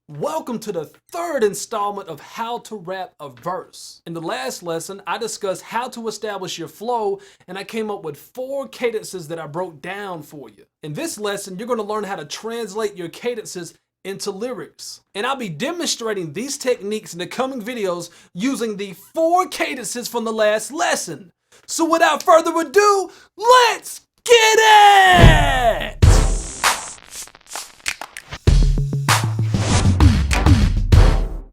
Welcome to the third installment of How to Rap a Verse. In the last lesson, I discussed how to establish your flow, and I came up with 4 cadences that I broke down for you. In this lesson, you're going to learn how to translate your cadences into lyrics. And I'll be demonstrating these techniques in the coming videos using the 4 cadences from the last lesson. So without further ado, let's get it!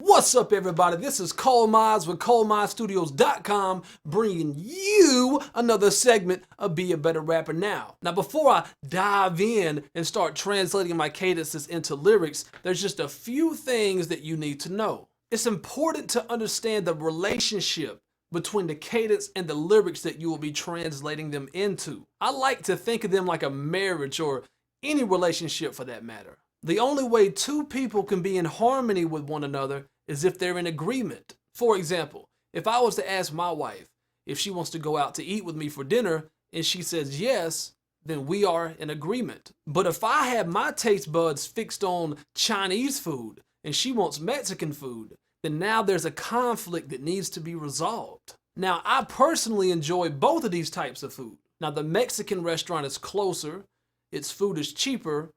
What's up, everybody? This is Mize with ColeMizeStudios.com bringing you another segment of Be a Better Rapper Now. Now, before I dive in and start translating my cadences into lyrics, there's just a few things that you need to know. It's important to understand the relationship between the cadence and the lyrics that you will be translating them into. I like to think of them like a marriage or any relationship for that matter. The only way two people can be in harmony with one another is if they're in agreement. For example, if I was to ask my wife if she wants to go out to eat with me for dinner and she says yes, then we are in agreement. But if I have my taste buds fixed on Chinese food and she wants Mexican food, then now there's a conflict that needs to be resolved. Now, I personally enjoy both of these types of food. Now, the Mexican restaurant is closer, its food is cheaper,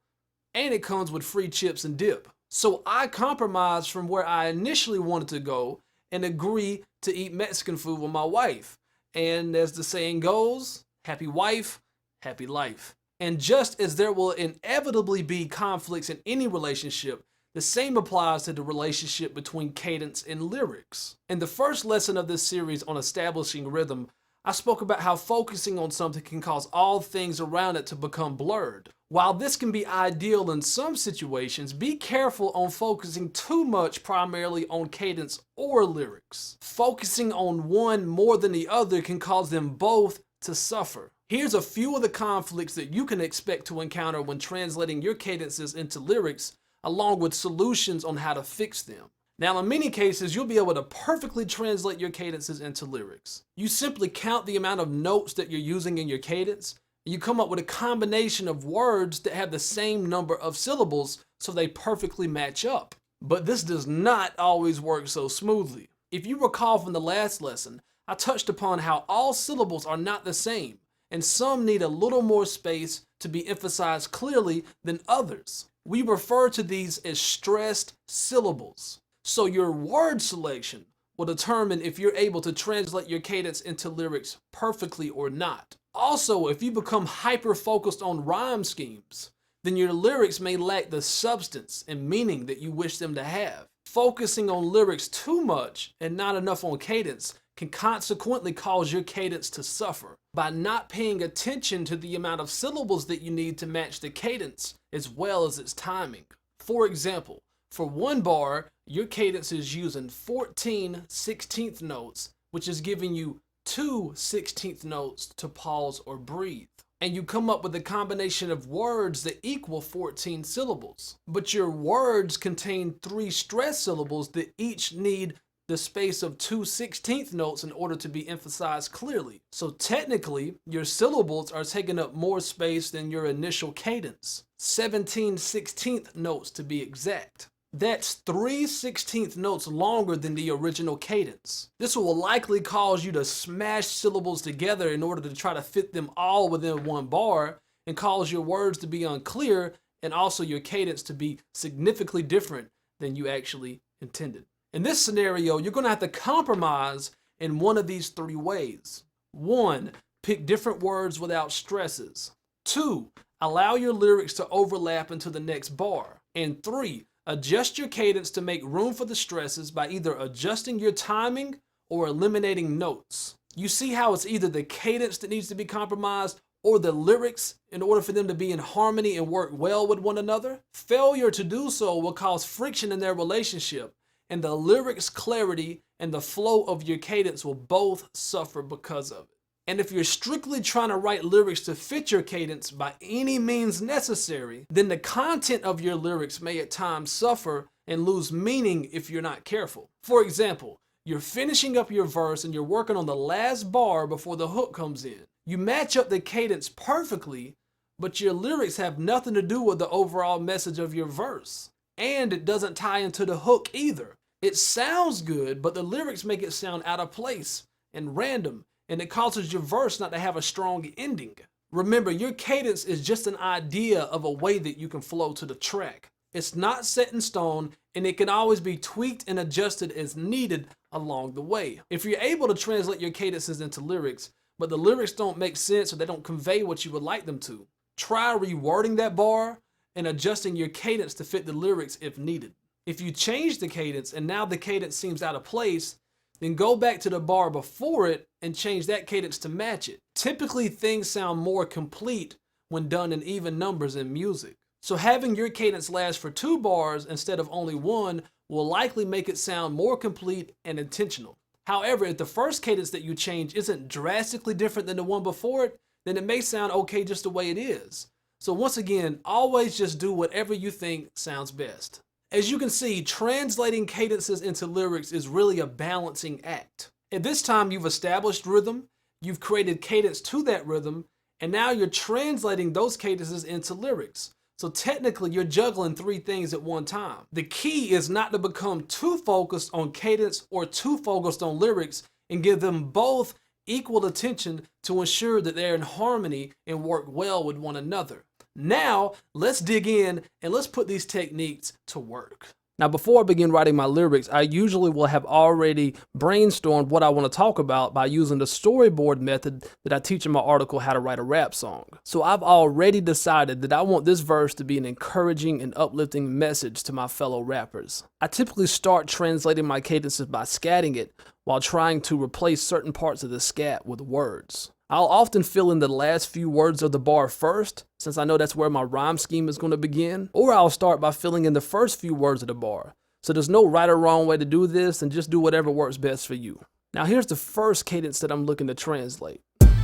and it comes with free chips and dip. So I compromised from where I initially wanted to go and agree to eat Mexican food with my wife. And as the saying goes, happy wife, happy life. And just as there will inevitably be conflicts in any relationship, the same applies to the relationship between cadence and lyrics. In the first lesson of this series on establishing rhythm, I spoke about how focusing on something can cause all things around it to become blurred. While this can be ideal in some situations, be careful on focusing too much primarily on cadence or lyrics. Focusing on one more than the other can cause them both to suffer. Here's a few of the conflicts that you can expect to encounter when translating your cadences into lyrics, along with solutions on how to fix them. Now, in many cases, you'll be able to perfectly translate your cadences into lyrics. You simply count the amount of notes that you're using in your cadence, and you come up with a combination of words that have the same number of syllables so they perfectly match up. But this does not always work so smoothly. If you recall from the last lesson, I touched upon how all syllables are not the same, and some need a little more space to be emphasized clearly than others. We refer to these as stressed syllables. So your word selection will determine if you're able to translate your cadence into lyrics perfectly or not. Also, if you become hyper-focused on rhyme schemes, then your lyrics may lack the substance and meaning that you wish them to have. Focusing on lyrics too much and not enough on cadence can consequently cause your cadence to suffer by not paying attention to the amount of syllables that you need to match the cadence as well as its timing. For example, for one bar, your cadence is using 14 16th notes, which is giving you 2 16th notes to pause or breathe. And you come up with a combination of words that equal 14 syllables. But your words contain 3 stressed syllables that each need the space of 2 16th notes in order to be emphasized clearly. So technically, your syllables are taking up more space than your initial cadence. 17 16th notes to be exact. That's 3 16th notes longer than the original cadence. This will likely cause you to smash syllables together in order to try to fit them all within one bar and cause your words to be unclear and also your cadence to be significantly different than you actually intended. In this scenario, you're going to have to compromise in one of these 3 ways. 1. Pick different words without stresses. 2. Allow your lyrics to overlap into the next bar. And 3. Adjust your cadence to make room for the stresses by either adjusting your timing or eliminating notes. You see how it's either the cadence that needs to be compromised or the lyrics in order for them to be in harmony and work well with one another? Failure to do so will cause friction in their relationship, and the lyrics' clarity and the flow of your cadence will both suffer because of it. And if you're strictly trying to write lyrics to fit your cadence by any means necessary, then the content of your lyrics may at times suffer and lose meaning if you're not careful. For example, you're finishing up your verse and you're working on the last bar before the hook comes in. You match up the cadence perfectly, but your lyrics have nothing to do with the overall message of your verse. and it doesn't tie into the hook either. It sounds good, but the lyrics make it sound out of place and random, and it causes your verse not to have a strong ending. Remember, your cadence is just an idea of a way that you can flow to the track. It's not set in stone, and it can always be tweaked and adjusted as needed along the way. If you're able to translate your cadences into lyrics, but the lyrics don't make sense or they don't convey what you would like them to, try rewording that bar and adjusting your cadence to fit the lyrics if needed. If you change the cadence and now the cadence seems out of place, then go back to the bar before it and change that cadence to match it. Typically, things sound more complete when done in even numbers in music. So having your cadence last for 2 bars instead of only 1 will likely make it sound more complete and intentional. However, if the first cadence that you change isn't drastically different than the one before it, then it may sound okay just the way it is. So once again, always just do whatever you think sounds best. As you can see, translating cadences into lyrics is really a balancing act. At this time, you've established rhythm, you've created cadence to that rhythm, and now you're translating those cadences into lyrics. So technically, you're juggling 3 things at one time. The key is not to become too focused on cadence or too focused on lyrics, and give them both equal attention to ensure that they're in harmony and work well with one another. Now, let's dig in and let's put these techniques to work. Now, before I begin writing my lyrics, I usually will have already brainstormed what I want to talk about by using the storyboard method that I teach in my article, How to Write a Rap Song. So I've already decided that I want this verse to be an encouraging and uplifting message to my fellow rappers. I typically start translating my cadences by scatting it while trying to replace certain parts of the scat with words. I'll often fill in the last few words of the bar first, since I know that's where my rhyme scheme is going to begin, or I'll start by filling in the first few words of the bar. So there's no right or wrong way to do this, and just do whatever works best for you. Now here's the first cadence that I'm looking to translate.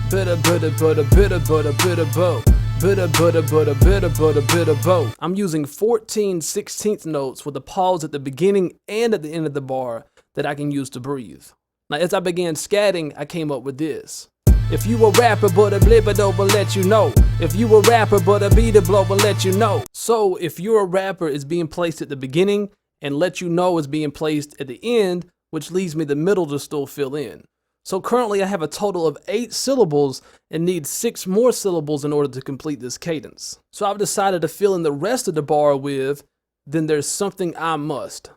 Bitter, bitter, bitter, bitter, bitter, bitter, bow. Bitter, bitter, bitter, bitter, bitter, bitter, bow. I'm using 14 16th notes with a pause at the beginning and at the end of the bar that I can use to breathe. Now as I began scatting, I came up with this. If you a rapper, but a blibber will let you know. If you a rapper, but a beater blow will let you know. So if you're a rapper is being placed at the beginning and let you know is being placed at the end, which leaves me the middle to still fill in. So currently I have a total of 8 syllables and need 6 more syllables in order to complete this cadence. So I've decided to fill in the rest of the bar with, then there's something I must.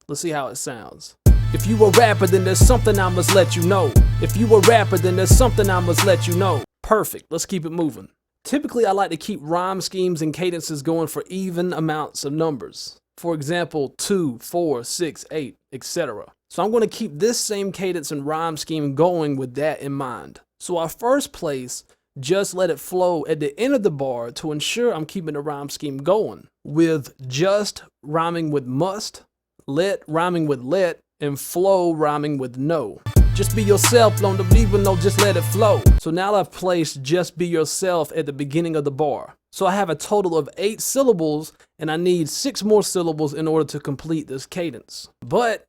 Let's see how it sounds. If you a rapper, then there's something I must let you know. If you a rapper, then there's something I must let you know. Perfect, let's keep it moving. Typically, I like to keep rhyme schemes and cadences going for even amounts of numbers. For example, 2, 4, 6, 8, etc. So I'm going to keep this same cadence and rhyme scheme going with that in mind. So our first place, just let it flow at the end of the bar to ensure I'm keeping the rhyme scheme going, with just rhyming with must, let rhyming with let, and flow rhyming with no. Just be yourself, don't even know, just let it flow. So now I've placed just be yourself at the beginning of the bar. So I have a total of 8 syllables and I need 6 more syllables in order to complete this cadence. But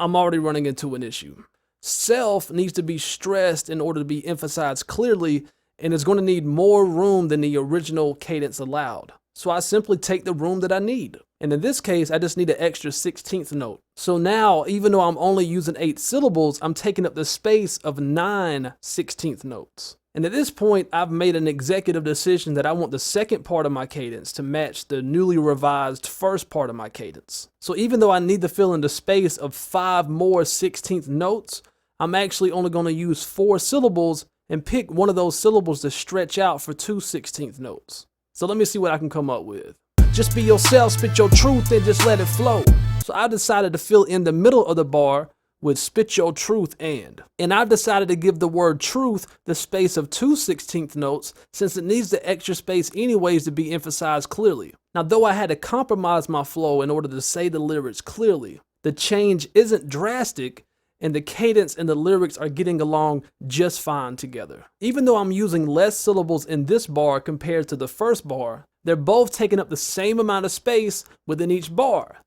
I'm already running into an issue. Self needs to be stressed in order to be emphasized clearly, and it's going to need more room than the original cadence allowed. So I simply take the room that I need. And in this case, I just need an extra 16th note. So now, even though I'm only using 8 syllables, I'm taking up the space of 9 16th notes. And at this point, I've made an executive decision that I want the second part of my cadence to match the newly revised first part of my cadence. So even though I need to fill in the space of 5 more 16th notes, I'm actually only going to use 4 syllables and pick one of those syllables to stretch out for 2 16th notes. So let me see what I can come up with. Just be yourself, spit your truth, and just let it flow. So I decided to fill in the middle of the bar with spit your truth and I've decided to give the word truth the space of 2 16th notes since it needs the extra space anyways to be emphasized clearly. Now though I had to compromise my flow in order to say the lyrics clearly, the change isn't drastic and the cadence and the lyrics are getting along just fine together. Even though I'm using less syllables in this bar compared to the first bar, they're both taking up the same amount of space within each bar.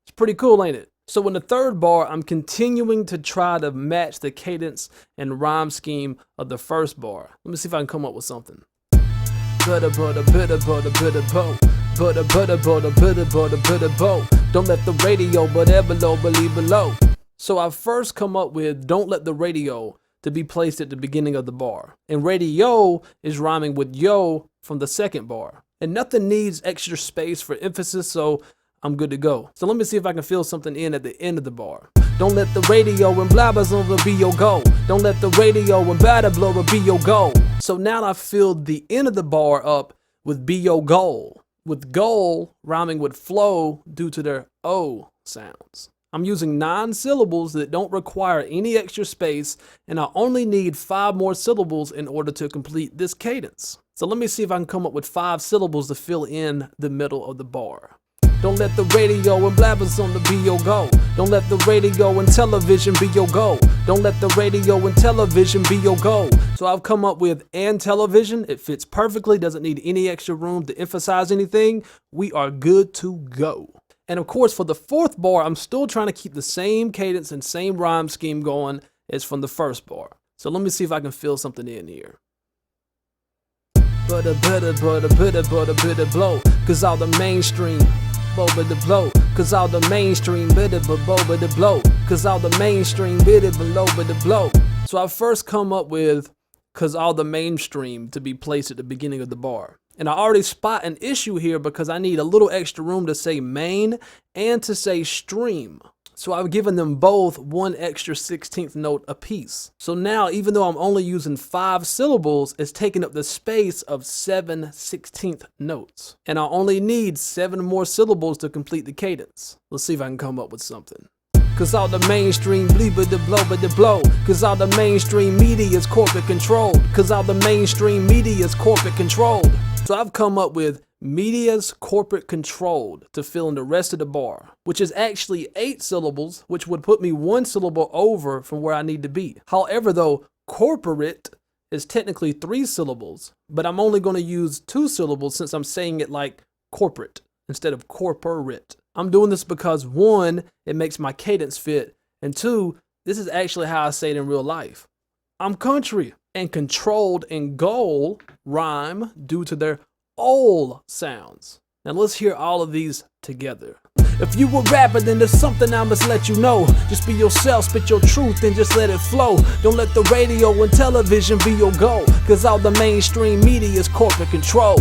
It's pretty cool, ain't it? So in the third bar, I'm continuing to try to match the cadence and rhyme scheme of the first bar. Let me see if I can come up with something. Bitter, bitter, bitter, bitter, bitter, bow. Bo. Don't let the radio, but below, believe below. So I first come up with don't let the radio to be placed at the beginning of the bar. And radio is rhyming with yo from the second bar. And nothing needs extra space for emphasis, so I'm good to go. So let me see if I can fill something in at the end of the bar. Don't let the radio and blah blah blah be your goal. Don't let the radio and blah blah blah be your goal. So now I filled the end of the bar up with be your goal, with goal rhyming with flow due to their O sounds. I'm using 9 syllables that don't require any extra space, and I only need 5 more syllables in order to complete this cadence. So let me see if I can come up with 5 syllables to fill in the middle of the bar. Don't let the radio and blabbers on the be your goal. Don't let the radio and television be your goal. Don't let the radio and television be your goal. So I've come up with and television. It fits perfectly, doesn't need any extra room to emphasize anything. We are good to go. And of course, for the 4th bar, I'm still trying to keep the same cadence and same rhyme scheme going as from the 1st bar. So let me see if I can fill something in here. Blow, cause all the mainstream, blow, cause all the mainstream, blow, cause all the mainstream, blow. So I first come up with cause all the mainstream to be placed at the beginning of the bar. And I already spot an issue here because I need a little extra room to say main and to say stream. So I've given them both 1 extra 16th note apiece. So now, even though I'm only using 5 syllables, it's taking up the space of 7 16th notes. And I only need 7 more syllables to complete the cadence. Let's see if I can come up with something. Cause all the mainstream blow. Cause all the mainstream media is corporate controlled. Cause all the mainstream media is corporate controlled. So I've come up with media's corporate controlled to fill in the rest of the bar, which is actually 8 syllables, which would put me 1 syllable over from where I need to be. However, though, corporate is technically 3 syllables, but I'm only going to use 2 syllables since I'm saying it like corporate instead of corporate. I'm doing this because 1, it makes my cadence fit, and 2, this is actually how I say it in real life. I'm country, and controlled and goal rhyme due to their ol sounds. Now let's hear all of these together. If you a rapper, then there's something I must let you know. Just be yourself, spit your truth, and just let it flow. Don't let the radio and television be your goal, cause all the mainstream media is corporate control.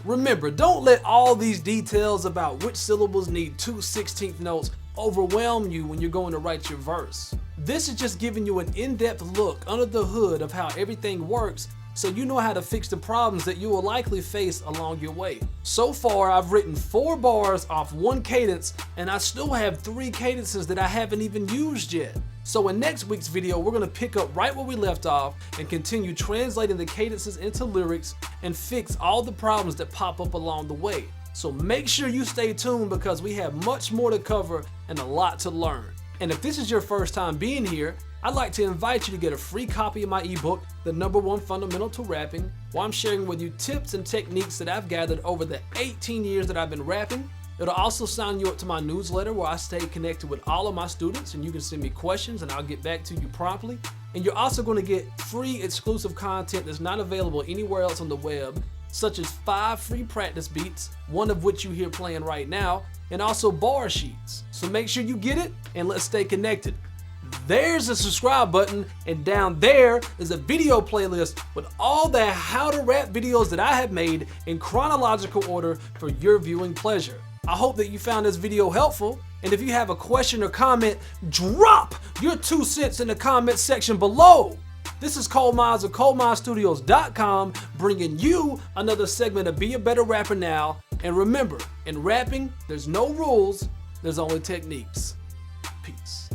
Remember, don't let all these details about which syllables need 2 16th notes overwhelm you when you're going to write your verse. This is just giving you an in-depth look under the hood of how everything works, so you know how to fix the problems that you will likely face along your way. So far, I've written 4 bars off 1 cadence, and I still have 3 cadences that I haven't even used yet. So in next week's video, we're going to pick up right where we left off and continue translating the cadences into lyrics and fix all the problems that pop up along the way. So make sure you stay tuned because we have much more to cover and a lot to learn. And if this is your first time being here, I'd like to invite you to get a free copy of my ebook, The #1 Fundamental to Rapping, where I'm sharing with you tips and techniques that I've gathered over the 18 years that I've been rapping. It'll also sign you up to my newsletter where I stay connected with all of my students, and you can send me questions and I'll get back to you promptly. And you're also going to get free exclusive content that's not available anywhere else on the web, such as 5 free practice beats, one of which you hear playing right now, and also bar sheets. So make sure you get it and let's stay connected. There's a subscribe button, and down there is a video playlist with all the how to rap videos that I have made in chronological order for your viewing pleasure. I hope that you found this video helpful, and if you have a question or comment, drop your 2 cents in the comment section below. This is Cole Mize of ColeMizeStudios.com bringing you another segment of Be a Better Rapper Now. And remember, in rapping, there's no rules, there's only techniques. Peace.